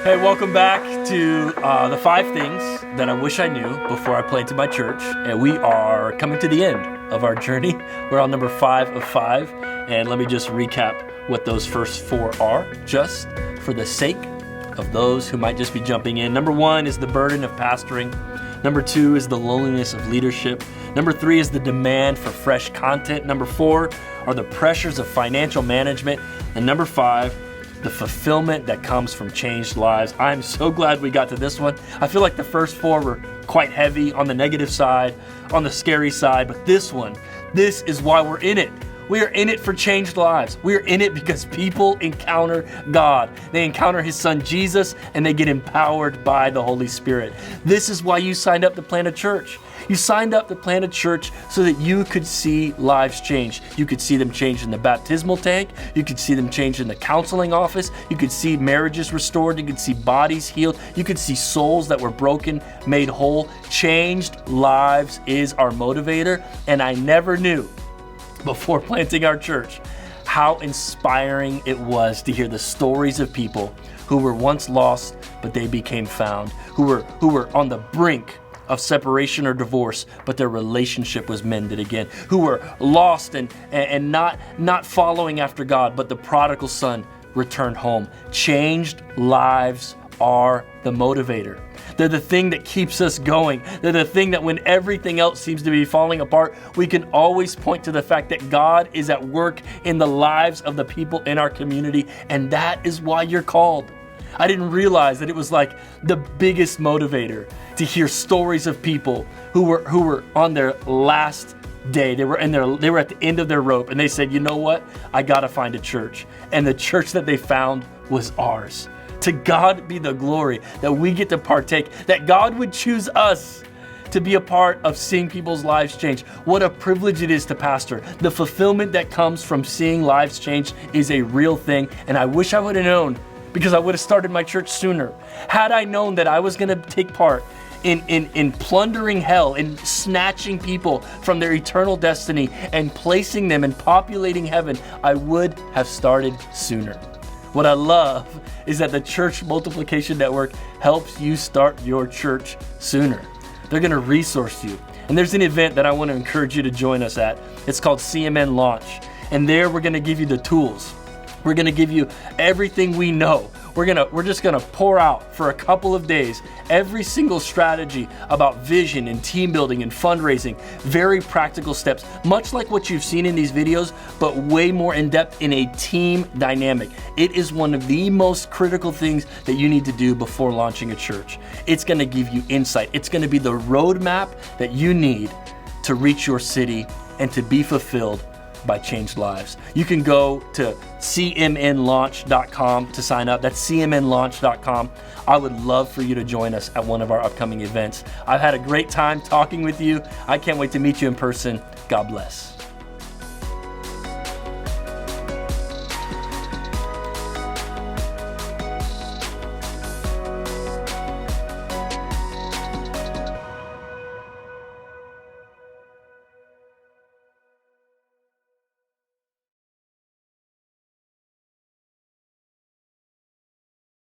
Hey, welcome back to the 5 things that I wish I knew before I planted my church. And we are coming to the end of our journey. We're on number 5 of 5. And let me just recap what those first 4 are, just for the sake of those who might just be jumping in. Number 1 is the burden of pastoring. Number 2 is the loneliness of leadership. Number 3 is the demand for fresh content. Number 4 are the pressures of financial management. And number 5, the fulfillment that comes from changed lives. I'm so glad we got to this one. I feel like the first 4 were quite heavy on the negative side, on the scary side, but this one, this is why we're in it. We are in it for changed lives. We are in it because people encounter God. They encounter His Son Jesus, and they get empowered by the Holy Spirit. This is why you signed up to plant a church. You signed up to plant a church so that you could see lives change. You could see them change in the baptismal tank. You could see them change in the counseling office. You could see marriages restored. You could see bodies healed. You could see souls that were broken made whole. Changed lives is our motivator, and I never knew before planting our church how inspiring it was to hear the stories of people who were once lost, but they became found, who were on the brink of separation or divorce, but their relationship was mended again, who were lost and not following after God, but the prodigal son returned home. Changed lives are the motivator. They're the thing that keeps us going. They're the thing that when everything else seems to be falling apart, we can always point to the fact that God is at work in the lives of the people in our community, and that is why you're called. I didn't realize that it was like the biggest motivator to hear stories of people who were on their last day. They were at the end of their rope, and they said, "You know what? I got to find a church." And the church that they found was ours. To God be the glory that we get to partake, that God would choose us to be a part of seeing people's lives change. What a privilege it is to pastor. The fulfillment that comes from seeing lives change is a real thing, and I wish I would have known, because I would have started my church sooner. Had I known that I was going to take part in plundering hell, in snatching people from their eternal destiny and placing them and populating heaven, I would have started sooner. What I love is that the Church Multiplication Network helps you start your church sooner. They're going to resource you. And there's an event that I want to encourage you to join us at. It's called CMN Launch. And there we're going to give you the tools. We're going to give you everything we know. We're just going to pour out for a couple of days every single strategy about vision and team building and fundraising, very practical steps, much like what you've seen in these videos, but way more in depth in a team dynamic. It is one of the most critical things that you need to do before launching a church. It's going to give you insight. It's going to be the roadmap that you need to reach your city and to be fulfilled by changed lives. You can go to cmnlaunch.com to sign up. That's cmnlaunch.com. I would love for you to join us at one of our upcoming events. I've had a great time talking with you. I can't wait to meet you in person. God bless.